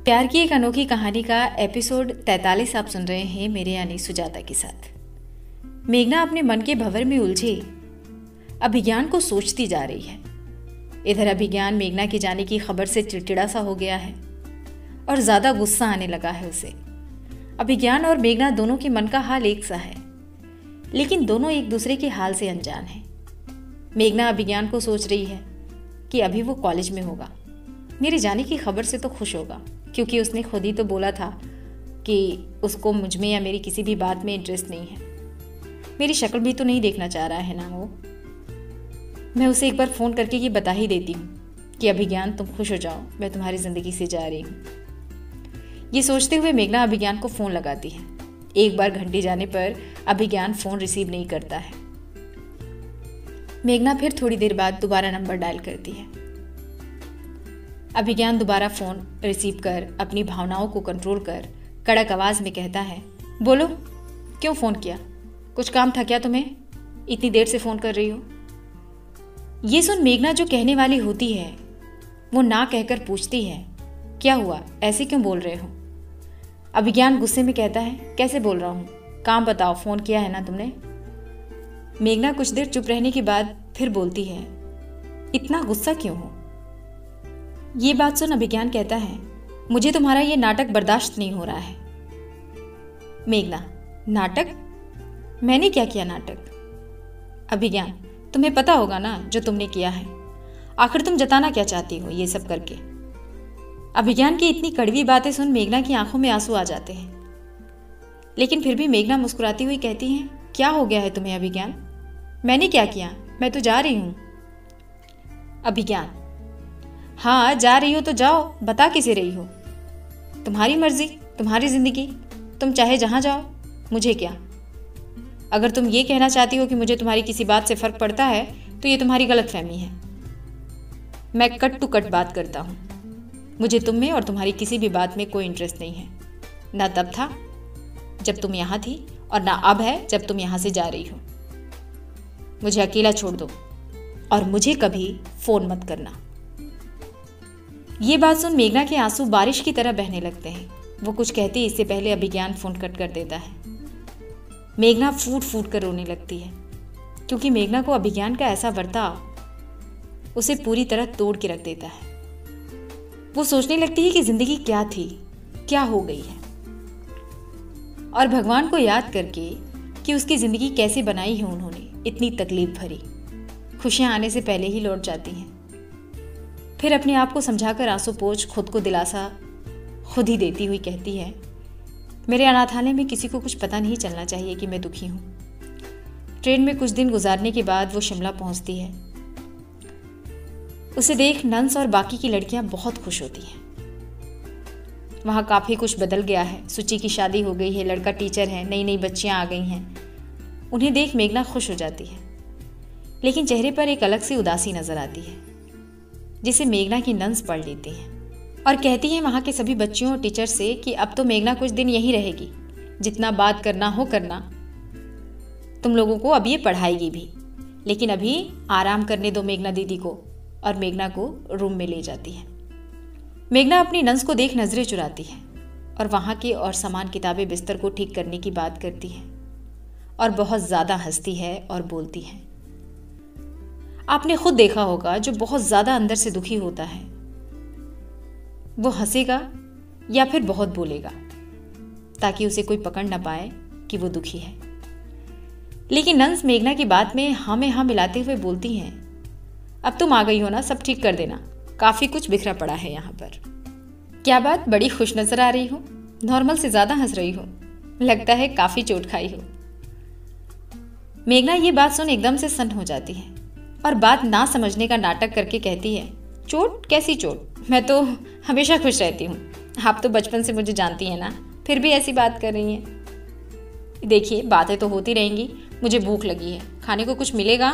प्यार की एक अनोखी कहानी का एपिसोड 43 आप सुन रहे हैं मेरे यानी सुजाता के साथ। मेघना अपने मन के भंवर में उलझे अभिज्ञान को सोचती जा रही है। इधर अभिज्ञान मेघना के जाने की खबर से चिड़चिड़ा सा हो गया है और ज्यादा गुस्सा आने लगा है उसे। अभिज्ञान और मेघना दोनों के मन का हाल एक सा है, लेकिन दोनों एक दूसरे के हाल से अनजान हैं। मेघना अभिज्ञान को सोच रही है कि अभी वो कॉलेज में होगा, मेरे जाने की खबर से तो खुश होगा, क्योंकि उसने खुद ही तो बोला था कि उसको मुझ में या मेरी किसी भी बात में इंटरेस्ट नहीं है। मेरी शक्ल भी तो नहीं देखना चाह रहा है ना वो। मैं उसे एक बार फ़ोन करके ये बता ही देती हूँ कि अभिज्ञान तुम खुश हो जाओ, मैं तुम्हारी ज़िंदगी से जा रही हूँ। ये सोचते हुए मेघना अभिज्ञान को फ़ोन लगाती है। एक बार घंटी जाने पर अभिज्ञान फ़ोन रिसीव नहीं करता है। मेघना फिर थोड़ी देर बाद दोबारा नंबर डायल करती है। अभिज्ञान दोबारा फ़ोन रिसीव कर अपनी भावनाओं को कंट्रोल कर कड़क आवाज़ में कहता है, बोलो, क्यों फ़ोन किया? कुछ काम था क्या तुम्हें? इतनी देर से फ़ोन कर रही हो। ये सुन मेघना जो कहने वाली होती है वो ना कहकर पूछती है, क्या हुआ, ऐसे क्यों बोल रहे हो? अभिज्ञान गुस्से में कहता है, कैसे बोल रहा हूँ, काम बताओ, फ़ोन किया है ना तुमने? मेघना कुछ देर चुप रहने के बाद फिर बोलती है, इतना गुस्सा क्यों हो? ये बात सुन अभिज्ञान कहता है, मुझे तुम्हारा ये नाटक बर्दाश्त नहीं हो रहा है। मेघना, नाटक? मैंने क्या किया नाटक? अभिज्ञान, तुम्हें पता होगा ना जो तुमने किया है। आखिर तुम जताना क्या चाहती हो ये सब करके? अभिज्ञान की इतनी कड़वी बातें सुन मेघना की आंखों में आंसू आ जाते हैं, लेकिन फिर भी मेघना मुस्कुराती हुई कहती है, क्या हो गया है तुम्हें अभिज्ञान? मैंने क्या किया? मैं तो जा रही हूं। अभिज्ञान, हाँ जा रही हो तो जाओ, बता किसे रही हो? तुम्हारी मर्जी, तुम्हारी जिंदगी, तुम चाहे जहां जाओ, मुझे क्या। अगर तुम ये कहना चाहती हो कि मुझे तुम्हारी किसी बात से फर्क पड़ता है तो ये तुम्हारी गलतफहमी है। मैं कट टू कट बात करता हूं। मुझे तुम में और तुम्हारी किसी भी बात में कोई इंटरेस्ट नहीं है। ना तब था जब तुम यहां थी और ना अब है जब तुम यहां से जा रही हो। मुझे अकेला छोड़ दो और मुझे कभी फोन मत करना। ये बात सुन मेघना के आंसू बारिश की तरह बहने लगते हैं। वो कुछ कहती इससे पहले अभिज्ञान फोन कट कर देता है। मेघना फूट फूट कर रोने लगती है, क्योंकि मेघना को अभिज्ञान का ऐसा बर्ताव उसे पूरी तरह तोड़ के रख देता है। वो सोचने लगती है कि जिंदगी क्या थी, क्या हो गई है, और भगवान को याद करके कि उसकी जिंदगी कैसे बनाई है उन्होंने, इतनी तकलीफ भरी, खुशियां आने से पहले ही लौट जाती हैं। फिर अपने आप को समझाकर आंसू पोंछ खुद को दिलासा खुद ही देती हुई कहती है, मेरे अनाथालय में किसी को कुछ पता नहीं चलना चाहिए कि मैं दुखी हूँ। ट्रेन में कुछ दिन गुजारने के बाद वो शिमला पहुँचती है। उसे देख नंस और बाकी की लड़कियां बहुत खुश होती हैं। वहाँ काफ़ी कुछ बदल गया है। सुची की शादी हो गई है, लड़का टीचर है, नई नई बच्चियां आ गई हैं। उन्हें देख मेघना खुश हो जाती है, लेकिन चेहरे पर एक अलग सी उदासी नजर आती है, जिसे मेघना की नंस पढ़ लेती है और कहती है वहाँ के सभी बच्चियों और टीचर से कि अब तो मेघना कुछ दिन यहीं रहेगी, जितना बात करना हो करना, तुम लोगों को अब ये पढ़ाएगी भी, लेकिन अभी आराम करने दो मेघना दीदी को। और मेघना को रूम में ले जाती है। मेघना अपनी नंस को देख नजरें चुराती है और वहाँ की और सामान किताबें बिस्तर को ठीक करने की बात करती है और बहुत ज़्यादा हंसती है और बोलती है। आपने खुद देखा होगा, जो बहुत ज़्यादा अंदर से दुखी होता है वो हंसेगा या फिर बहुत बोलेगा, ताकि उसे कोई पकड़ ना पाए कि वो दुखी है। लेकिन नंस मेघना की बात में हाँ में हाँ मिलाते हुए बोलती हैं, अब तुम आ गई हो ना, सब ठीक कर देना, काफ़ी कुछ बिखरा पड़ा है यहाँ पर। क्या बात, बड़ी खुश नजर आ रही हो, नॉर्मल से ज़्यादा हंस रही हो, लगता है काफ़ी चोट खाई हो। मेघना ये बात सुन एकदम से सन्न हो जाती है और बात ना समझने का नाटक करके कहती है, चोट? कैसी चोट? मैं तो हमेशा खुश रहती हूँ। आप तो बचपन से मुझे जानती हैं ना, फिर भी ऐसी बात कर रही हैं। देखिए, बातें तो होती रहेंगी, मुझे भूख लगी है, खाने को कुछ मिलेगा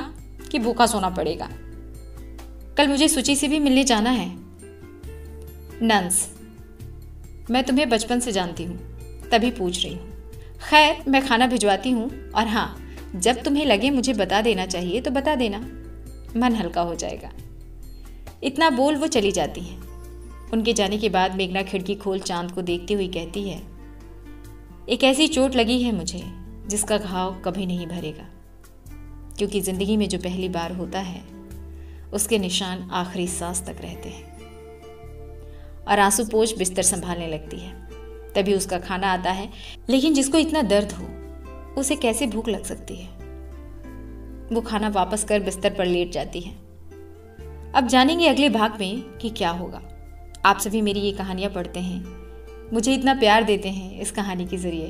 कि भूखा सोना पड़ेगा? कल मुझे सुची से भी मिलने जाना है। नंस, मैं तुम्हें बचपन से जानती हूँ, तभी पूछ रही हूँ। खैर, मैं खाना भिजवाती हूँ, और हाँ, जब तुम्हें लगे मुझे बता देना चाहिए तो बता देना, मन हल्का हो जाएगा। इतना बोल वो चली जाती है उनके जाने के बाद मेघना खिड़की खोल चांद को देखती हुई कहती है, एक ऐसी चोट लगी है मुझे जिसका घाव कभी नहीं भरेगा, क्योंकि जिंदगी में जो पहली बार होता है उसके निशान आखिरी सांस तक रहते हैं। और आंसू पोंछ बिस्तर संभालने लगती है। तभी उसका खाना आता है, लेकिन जिसको इतना दर्द हो उसे कैसे भूख लग सकती है। वो खाना वापस कर बिस्तर पर लेट जाती है। अब जानेंगे अगले भाग में कि क्या होगा। आप सभी मेरी ये कहानियाँ पढ़ते हैं, मुझे इतना प्यार देते हैं इस कहानी के ज़रिए।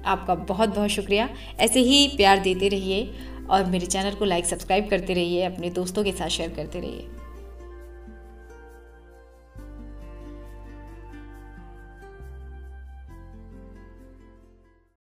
आपका बहुत बहुत शुक्रिया। ऐसे ही प्यार देते रहिए और मेरे चैनल को लाइक सब्सक्राइब करते रहिए, अपने दोस्तों के साथ शेयर करते रहिए।